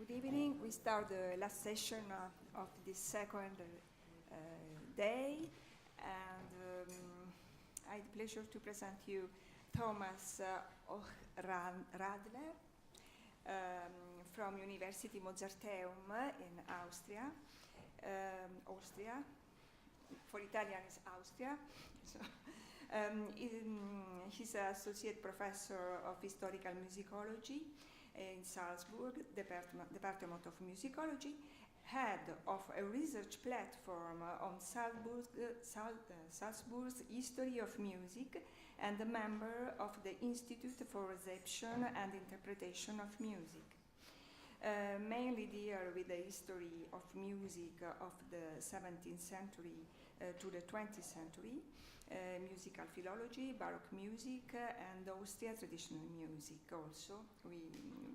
Good evening. We start the last session of this second day, and I have the pleasure to present you Thomas Hochradner from University Mozarteum in Austria. Austria, for Italian is Austria. So, he's an associate professor of historical musicology in Salzburg, Department of Musicology, head of a research platform on Salzburg's history of music, and a member of the Institute for Reception and Interpretation of Music. Mainly deal with the history of music of the 17th century to the 20th century, musical philology, Baroque music, and Austrian traditional music also. We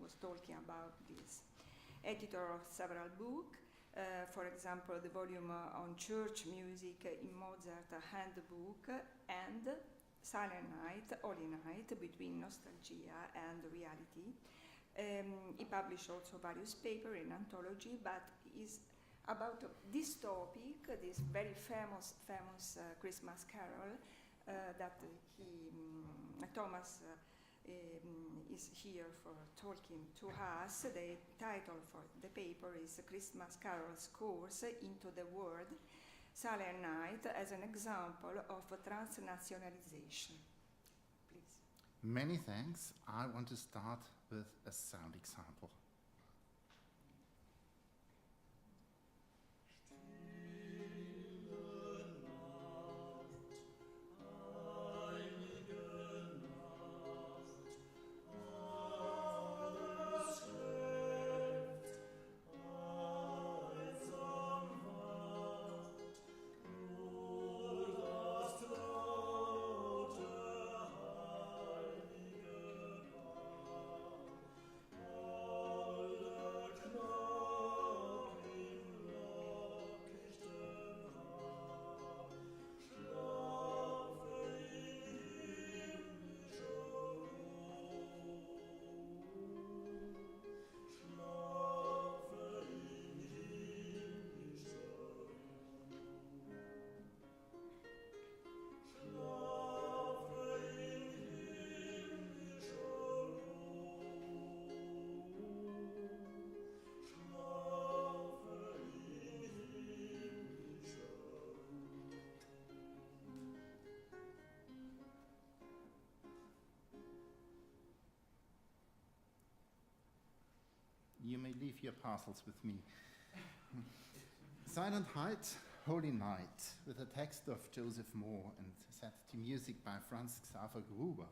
was talking about this. Editor of several books, for example, the volume on church music in Mozart Handbook and Silent Night, Holy Night, between nostalgia and reality. He published also various papers in anthology, but is about this topic, this very famous Christmas carol that Thomas is here for talking to us. The title for the paper is Christmas Carols Course into the World, Silent Night as an example of transnationalization. Please. Many thanks. I want to start with a sound example. You may leave your parcels with me. Silent Night, Holy Night, with a text of Joseph Moore and set to music by Franz Xaver Gruber.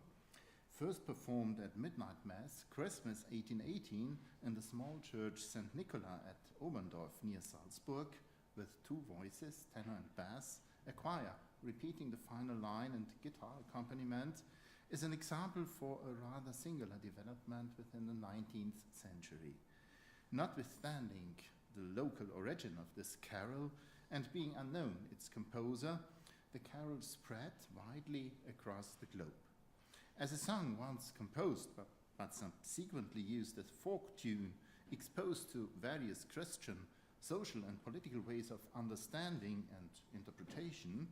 First performed at Midnight Mass, Christmas 1818, in the small church St. Nicola at Oberndorf near Salzburg, with two voices, tenor and bass, a choir repeating the final line and guitar accompaniment, is an example for a rather singular development within the 19th century. Notwithstanding the local origin of this carol and being unknown its composer, the carol spread widely across the globe. As a song once composed but subsequently used as folk tune, exposed to various Christian, social and political ways of understanding and interpretation,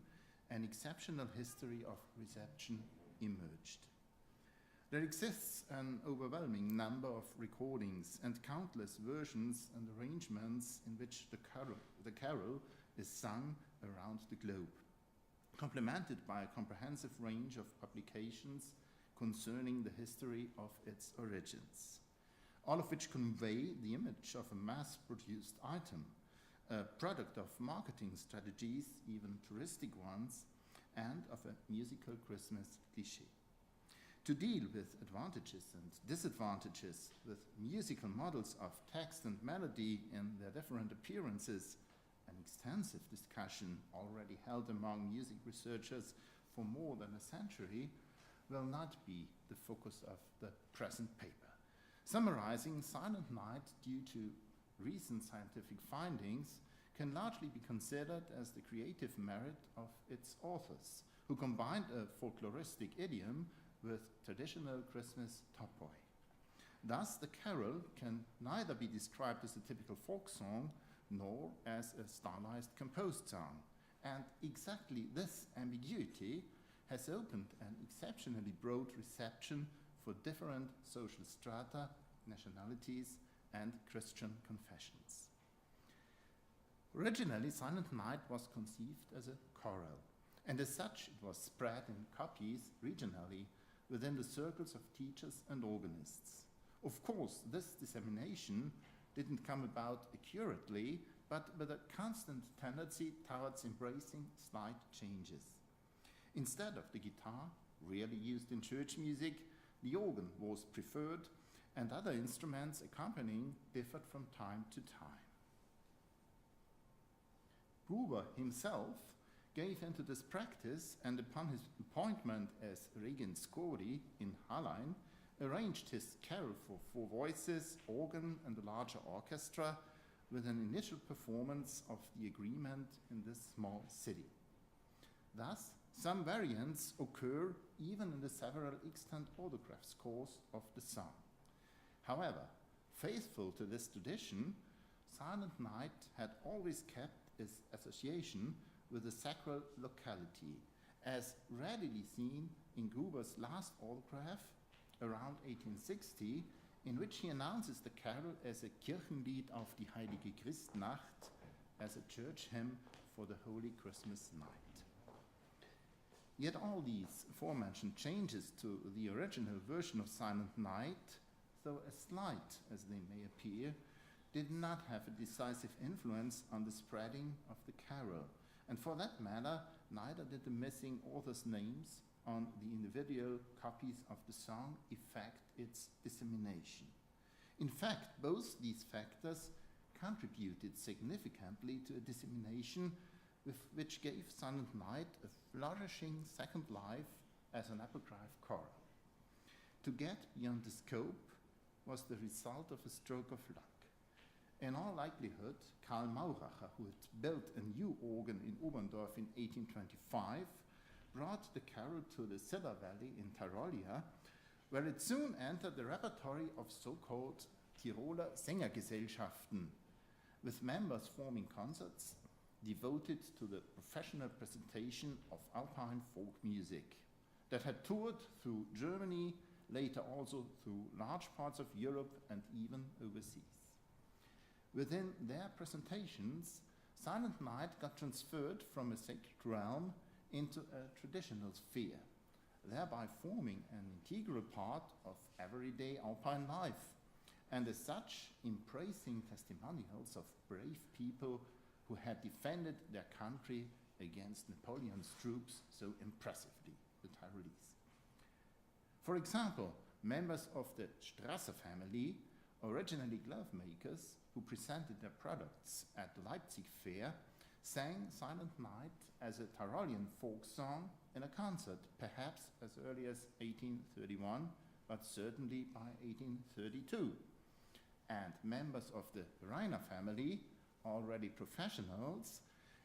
an exceptional history of reception emerged. There exists an overwhelming number of recordings and countless versions and arrangements in which the carol is sung around the globe, complemented by a comprehensive range of publications concerning the history of its origins, all of which convey the image of a mass-produced item, a product of marketing strategies, even touristic ones, and of a musical Christmas cliché. To deal with advantages and disadvantages with musical models of text and melody in their different appearances, an extensive discussion already held among music researchers for more than a century, will not be the focus of the present paper. Summarizing, Silent Night, due to recent scientific findings, can largely be considered as the creative merit of its authors, who combined a folkloristic idiom with traditional Christmas topoi. Thus, the carol can neither be described as a typical folk song nor as a stylized composed song. And exactly this ambiguity has opened an exceptionally broad reception for different social strata, nationalities, and Christian confessions. Originally, Silent Night was conceived as a choral, and as such it was spread in copies regionally within the circles of teachers and organists. Of course, this dissemination didn't come about accurately, but with a constant tendency towards embracing slight changes. Instead of the guitar, rarely used in church music, the organ was preferred, and other instruments accompanying differed from time to time. Gruber himself gave into this practice, and upon his appointment as Regent Scori in Hallein, arranged his carol for 4 voices, organ, and a larger orchestra, with an initial performance of the agreement in this small city. Thus, some variants occur even in the several extant autograph scores of the song. However, faithful to this tradition, Silent Night had always kept its association with a sacral locality, as readily seen in Gruber's last autograph around 1860, in which he announces the carol as a Kirchenlied auf die Heilige Christnacht, as a church hymn for the Holy Christmas night. Yet all these aforementioned changes to the original version of Silent Night, though as slight as they may appear, did not have a decisive influence on the spreading of the carol, and for that matter, neither did the missing authors' names on the individual copies of the song affect its dissemination. In fact, both these factors contributed significantly to a dissemination which gave Silent Night a flourishing second life as an apocryph choral. To get beyond the scope was the result of a stroke of luck. In all likelihood, Karl Mauracher, who had built a new organ in Oberndorf in 1825, brought the carol to the Ziller Valley in Tyrolia, where it soon entered the repertory of so-called Tiroler Sängergesellschaften, with members forming concerts devoted to the professional presentation of Alpine folk music that had toured through Germany, later also through large parts of Europe and even overseas. Within their presentations, Silent Night got transferred from a sacred realm into a traditional sphere, thereby forming an integral part of everyday Alpine life, and as such, embracing testimonials of brave people who had defended their country against Napoleon's troops so impressively, the Tyrolese. For example, members of the Strasser family, originally glove makers who presented their products at the Leipzig Fair, sang Silent Night as a Tyrolean folk song in a concert, perhaps as early as 1831, but certainly by 1832. And members of the Reiner family, already professionals,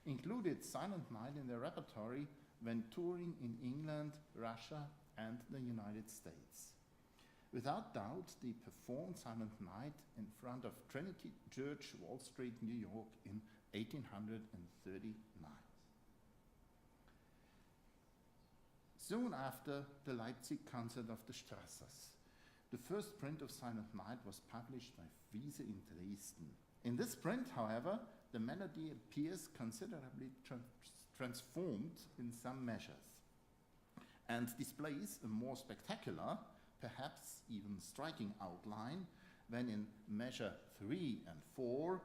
included Silent Night in their repertory when touring in England, Russia, and the United States. Without doubt, they performed Silent Night in front of Trinity Church, Wall Street, New York in 1839. Soon after the Leipzig concert of the Strassers, the first print of Silent Night was published by Friese in Dresden. In this print, however, the melody appears considerably transformed in some measures and displays a more spectacular, perhaps even striking outline when in measure 3 and 4,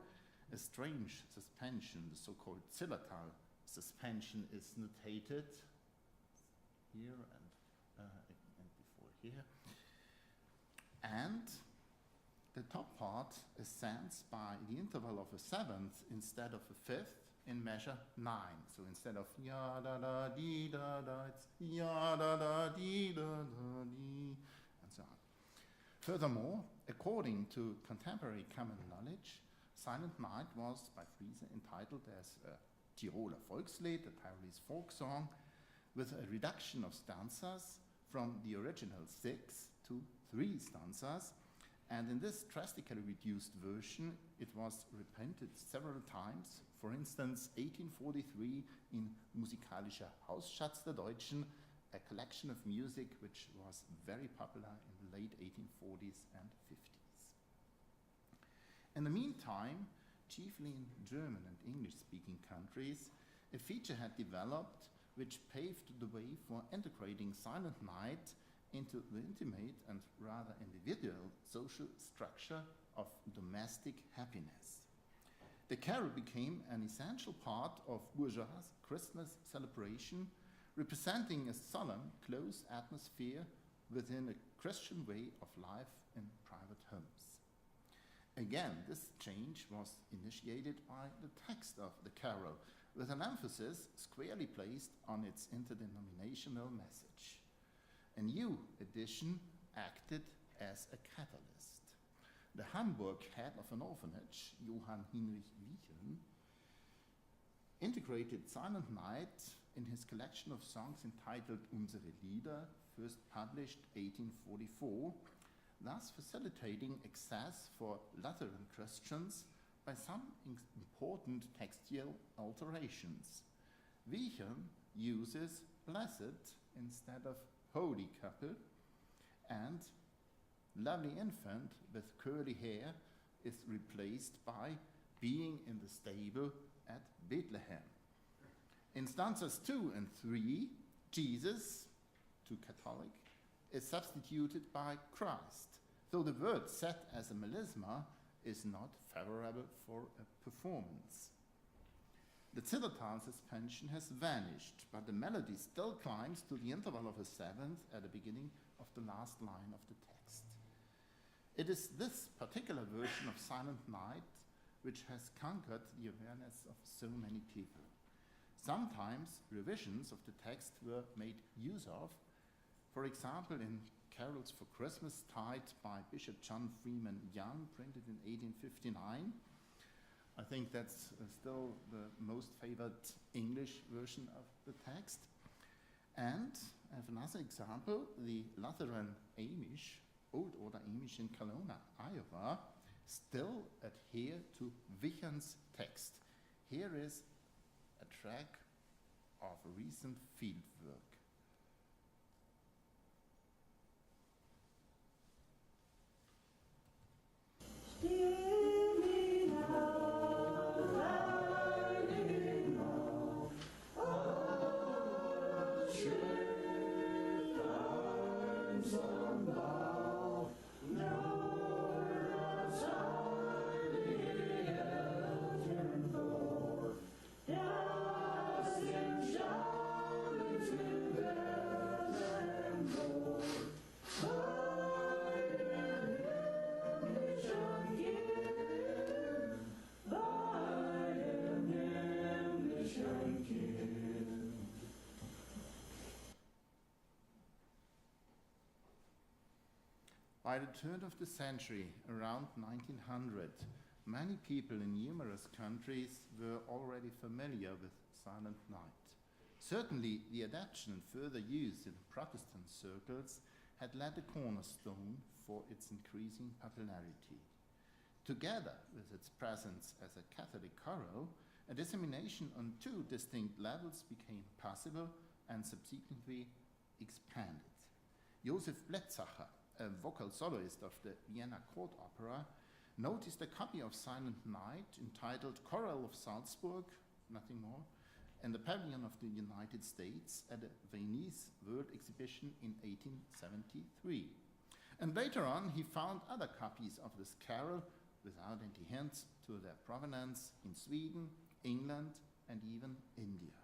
a strange suspension, the so-called Zillertal suspension, is notated here and before here. And the top part ascends by the interval of a 7th instead of a 5th in measure 9. So instead of ya da da dee da da, it's ya da da dee da da dee, and so on. Furthermore, according to contemporary common knowledge, Silent Night was by Friese entitled as a Tiroler Volkslied, a Tyrolese folk song, with a reduction of stanzas from the original 6 to 3 stanzas, And in this drastically reduced version, it was reprinted several times. For instance, 1843 in Musikalischer Hausschatz der Deutschen, a collection of music which was very popular in the late 1840s and 50s. In the meantime, chiefly in German and English-speaking countries, a feature had developed which paved the way for integrating Silent Night into the intimate and rather individual social structure of domestic happiness. The carol became an essential part of bourgeois Christmas celebration, representing a solemn, close atmosphere within a Christian way of life in private homes. Again, this change was initiated by the text of the carol, with an emphasis squarely placed on its interdenominational message. A new edition acted as a catalyst. The Hamburg head of an orphanage, Johann Heinrich Wicheln, integrated Silent Night in his collection of songs entitled Unsere Lieder, first published 1844, thus facilitating access for Lutheran Christians by some important textual alterations. Wicheln uses blessed instead of holy couple, and lovely infant with curly hair is replaced by being in the stable at Bethlehem. In stanzas 2 and 3, Jesus, to Catholic, is substituted by Christ, though the word set as a melisma is not favorable for a performance. The zithertal suspension has vanished, but the melody still climbs to the interval of a seventh at the beginning of the last line of the text. It is this particular version of Silent Night which has conquered the awareness of so many people. Sometimes revisions of the text were made use of, for example in Carols for Christmastide by Bishop John Freeman Young, printed in 1859. I think that's still the most favored English version of the text. And I have another example, the Lutheran Amish, Old Order Amish in Kelowna, Iowa, still adhere to Wicheln's text. Here is a track of recent field work. By the turn of the century, around 1900, many people in numerous countries were already familiar with Silent Night. Certainly, the adaptation and further use in Protestant circles had laid a cornerstone for its increasing popularity. Together with its presence as a Catholic choral, a dissemination on two distinct levels became possible and subsequently expanded. Josef Blätzacher, a vocal soloist of the Vienna Court Opera, noticed a copy of Silent Night entitled Choral of Salzburg, nothing more, in the pavilion of the United States at the Venice World Exhibition in 1873. And later on, he found other copies of this carol without any hints to their provenance in Sweden, England, and even India.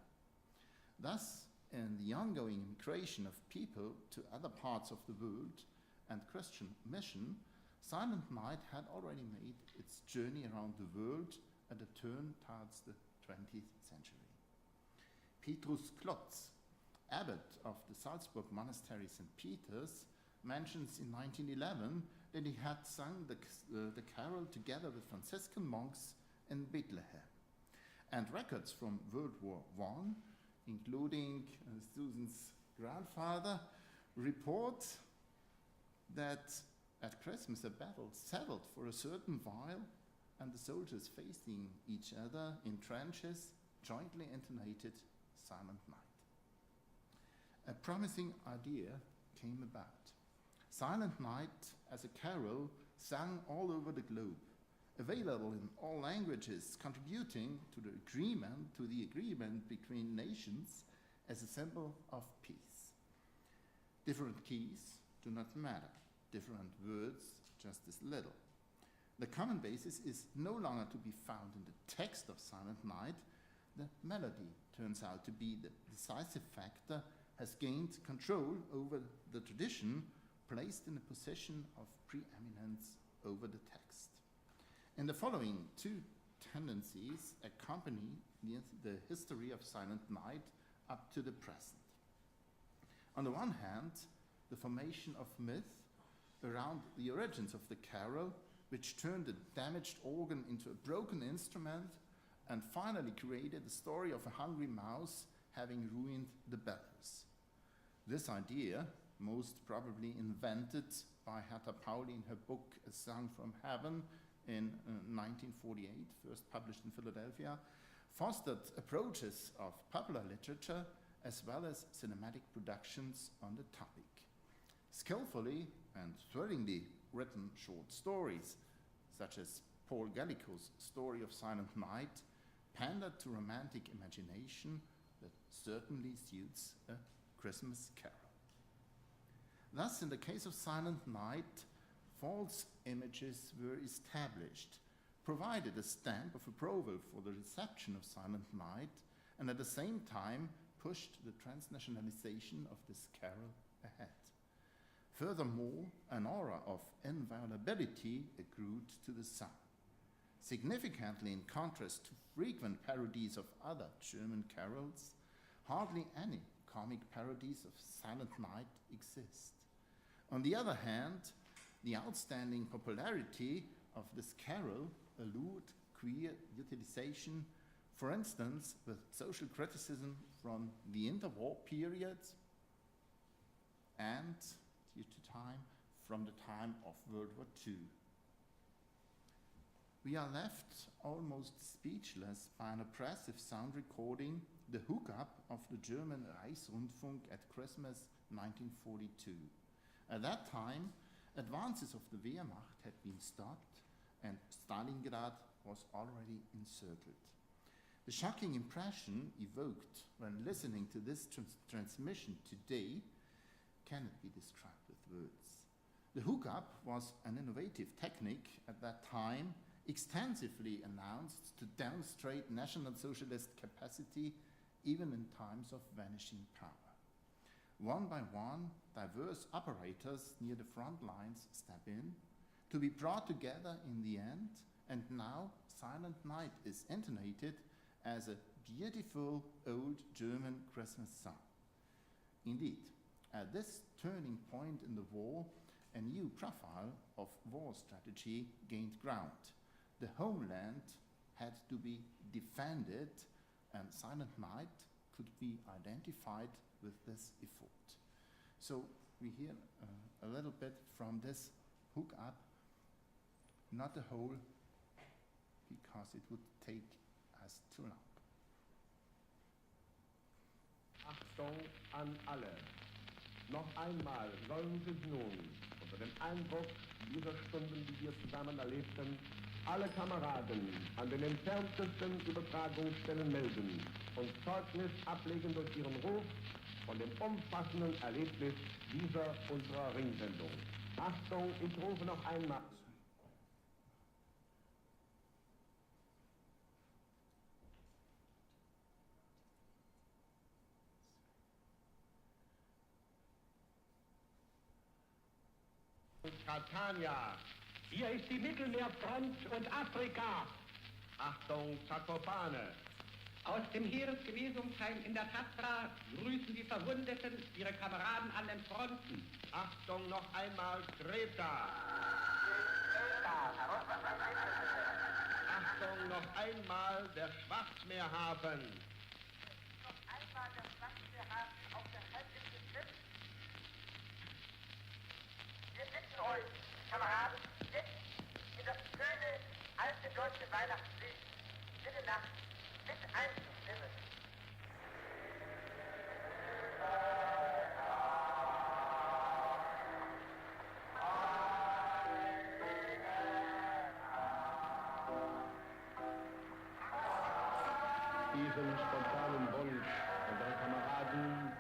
Thus, in the ongoing migration of people to other parts of the world and Christian mission, Silent Night had already made its journey around the world at a turn towards the 20th century. Petrus Klotz, abbot of the Salzburg monastery St. Peter's, mentions in 1911 that he had sung the carol together with Franciscan monks in Bethlehem. And records from World War I, including Susan's grandfather, report that At Christmas, a battle settled for a certain while, and the soldiers facing each other in trenches jointly intonated Silent Night. A promising idea came about. Silent Night as a carol sung all over the globe, available in all languages, contributing to the agreement between nations as a symbol of peace. Different keys do not matter, different words just as little. The common basis is no longer to be found in the text of Silent Night. The melody turns out to be the decisive factor, has gained control over the tradition, placed in a position of preeminence over the text. In the following two tendencies accompany the history of Silent Night up to the present. On the one hand, the formation of myth around the origins of the carol, which turned a damaged organ into a broken instrument and finally created the story of a hungry mouse having ruined the bellows. This idea, most probably invented by Hertha Pauli in her book A Song from Heaven in 1948, first published in Philadelphia, fostered approaches of popular literature as well as cinematic productions on the topic. Skillfully and thrillingly written short stories, such as Paul Gallico's Story of Silent Night, pandered to romantic imagination that certainly suits a Christmas carol. Thus, in the case of Silent Night, false images were established, provided a stamp of approval for the reception of Silent Night, and at the same time pushed the transnationalization of this carol ahead. Furthermore, an aura of inviolability accrued to the song. Significantly, in contrast to frequent parodies of other German carols, hardly any comic parodies of Silent Night exist. On the other hand, the outstanding popularity of this carol allured queer utilization, for instance, with social criticism from the interwar period and, due to time, from the time of World War II. We are left almost speechless by an oppressive sound recording, the hookup of the German Reichsrundfunk at Christmas 1942. At that time, advances of the Wehrmacht had been stopped and Stalingrad was already encircled. The shocking impression evoked when listening to this transmission today cannot be described with words. The hookup was an innovative technique at that time, extensively announced to demonstrate National Socialist capacity even in times of vanishing power. One by one, diverse operators near the front lines step in, to be brought together in the end, and now Silent Night is intonated as a beautiful old German Christmas song. Indeed, at this turning point in the war, a new profile of war strategy gained ground. The homeland had to be defended, and Silent Night could be identified with this effort. So we hear a little bit from this hookup, not the whole, because it would take us too long. Achtung an alle. Noch einmal sollen sich nun unter dem Eindruck dieser Stunden, die wir zusammen erlebten, alle Kameraden an den entferntesten Übertragungsstellen melden und Zeugnis ablegen durch ihren Ruf von dem umfassenden Erlebnis dieser unserer Ringsendung. Achtung, ich rufe noch einmal. Catania. Hier ist die Mittelmeerfront und Afrika. Achtung, Zakopane. Aus dem Heeresgenesungsheim in der Tatra grüßen die Verwundeten ihre Kameraden an den Fronten. Achtung, noch einmal Kreta. Achtung, noch einmal der Schwarzmeerhafen. Noch einmal der Schwarzmeerhafen auf der Halbinsel Krim. Wir bitten euch, Kameraden, jetzt in das schöne, alte deutsche Weihnachtslied Stille Nacht mit einzustimmen. Diesem spontanen Wunsch unserer Kameraden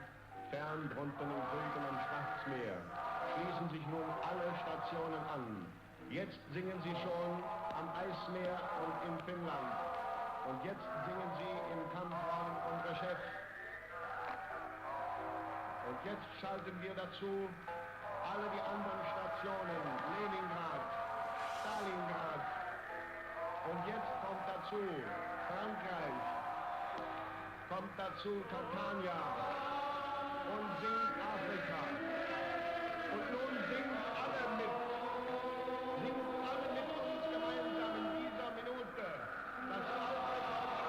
fern drunten im Süden am Schwarzmeer schließen sich nun alle Stationen an. Jetzt singen sie schon am Eismeer und in Finnland. Und jetzt singen sie im Kampfraum unser Chef. Und jetzt schalten wir dazu alle die anderen Stationen, Leningrad, Stalingrad. Und jetzt kommt dazu Frankreich, kommt dazu Catania und singt Afrika. Und nun singt alle mit. Singt alle mit uns gemeinsam in dieser Minute das alte Deutschland.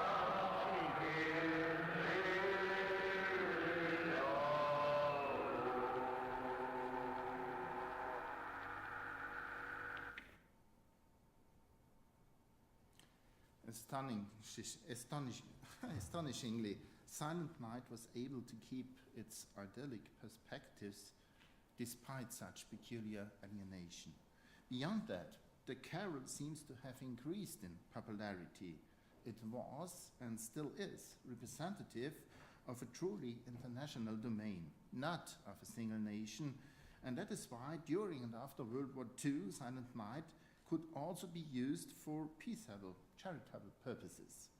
Astonishingly, Silent Night was able to keep its idyllic perspectives despite such peculiar alienation. Beyond that, the carol seems to have increased in popularity. It was, and still is, representative of a truly international domain, not of a single nation, and that is why during and after World War II, Silent Night could also be used for peaceable, charitable purposes.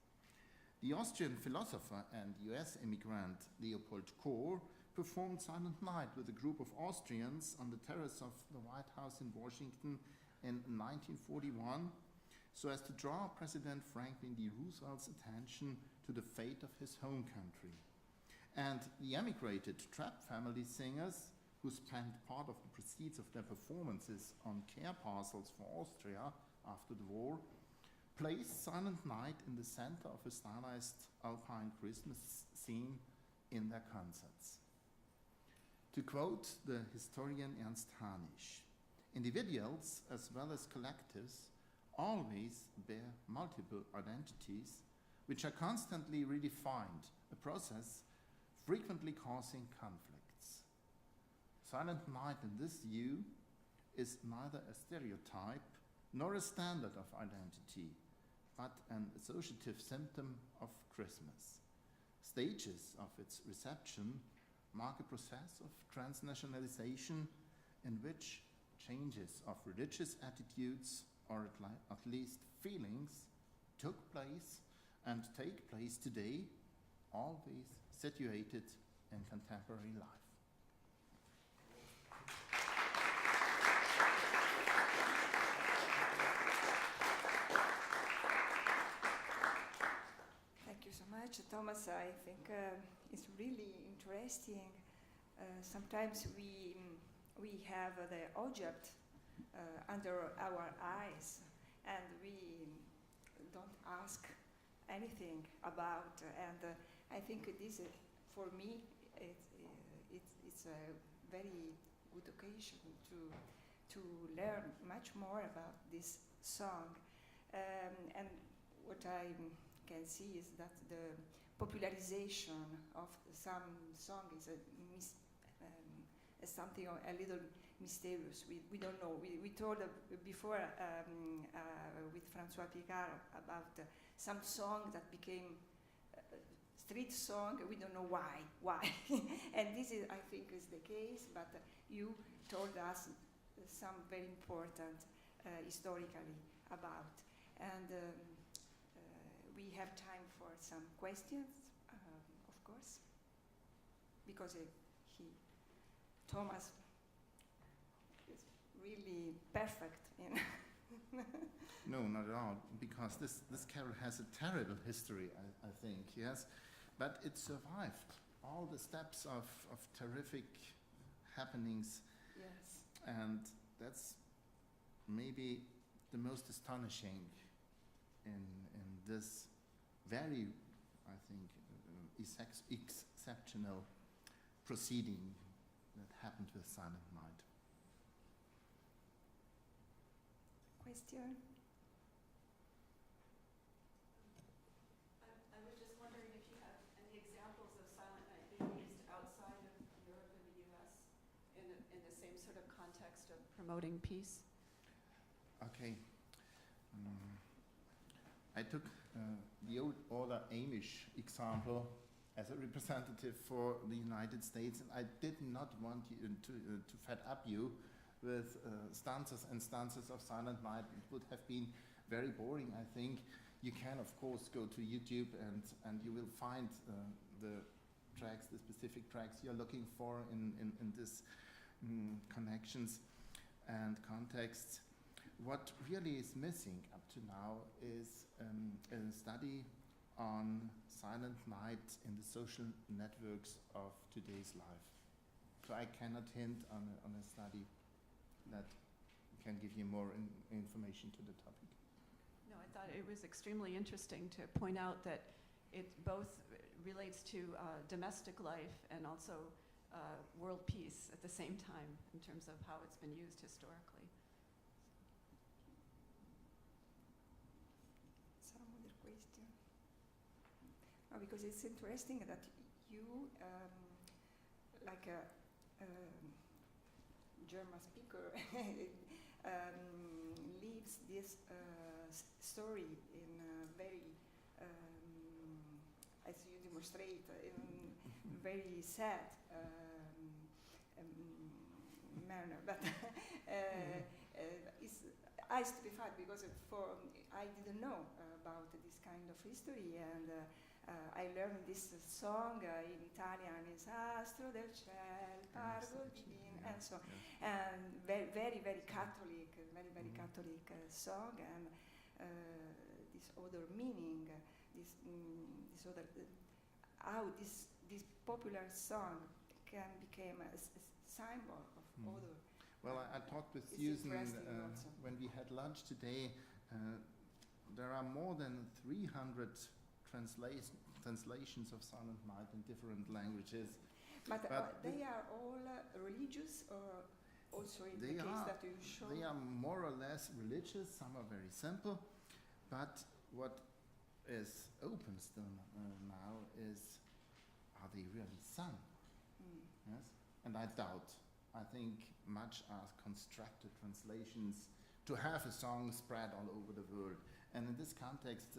The Austrian philosopher and US immigrant Leopold Kohr performed Silent Night with a group of Austrians on the terrace of the White House in Washington in 1941 so as to draw President Franklin D. Roosevelt's attention to the fate of his home country. And the emigrated Trapp family singers, who spent part of the proceeds of their performances on care parcels for Austria after the war, placed Silent Night in the center of a stylized Alpine Christmas scene in their concerts. To quote the historian Ernst Hanisch, individuals as well as collectives always bear multiple identities which are constantly redefined, a process frequently causing conflicts. Silent Night in this view is neither a stereotype nor a standard of identity, but an associative symptom of Christmas. Stages of its reception mark a process of transnationalization in which changes of religious attitudes, or at least feelings, took place and take place today, always situated in contemporary life. Thank you so much, Thomas. I think it's really interesting. Sometimes we have the object under our eyes, and we don't ask anything about. And I think this, for me, it's a very good occasion to learn much more about this song. And what I can see is that the popularization of some song is something a little mysterious. We don't know. We told before with François Picard about some song that became street song. We don't know why. And this is, I think, is the case. But you told us some very important historically about. And we have time for some questions, of course, because Thomas is really perfect in. No, not at all, because this carol has a terrible history, I think, yes, but it survived all the steps of terrific happenings. Yes. And that's maybe the most astonishing in this very, I think, exceptional proceeding that happened with Silent Night. question? I was just wondering if you have any examples of silent night being used outside of Europe and the US in the same sort of context of promoting peace. Okay. I took the old order Amish example as a representative for the United States, and I did not want you to fed up you with stanzas and stanzas of Silent Night. It would have been very boring, I think. You can, of course, go to YouTube and you will find the tracks, the specific tracks you're looking for in this connections and contexts. What really is missing up to now is a study on silent night in the social networks of today's life. So I cannot hint on a study that can give you more information to the topic. No, I thought it was extremely interesting to point out that it both relates to domestic life and also world peace at the same time in terms of how it's been used historically. Some other question? No, because it's interesting that you, like a German speaker, leaves this story in a very, as you demonstrate, in very sad manner. But I stupefied because I didn't know about this kind of history, and I learned this song in Italian, is Astro del Ciel, Pargo Divino, and so, and very, very, very Catholic, Catholic song, and this other meaning, this other, how this popular song can become a symbol of other. Well, I talked with Susan when we had lunch today. There are more than 300 translations of Silent Night in different languages. But they are all religious, or also in the case that you show? They are more or less religious, some are very simple, but what is open still now is, are they really sung? Yes? And I doubt. I think much are constructed translations to have a song spread all over the world. And in this context,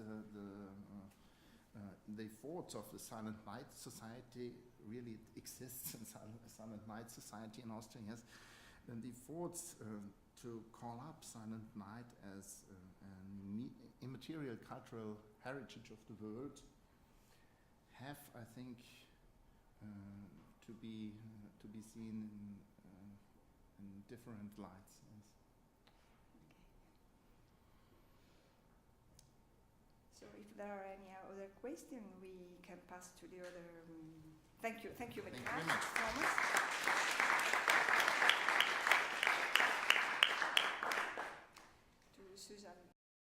the efforts of the Silent Night Society really exists in Silent Night Society in Austria, yes. And the efforts to call up Silent Night as an immaterial cultural heritage of the world have, I think, to be seen in different lights. Yes. So if there are any other questions, we can pass to the other. Thank you very much, Thomas. To Susan.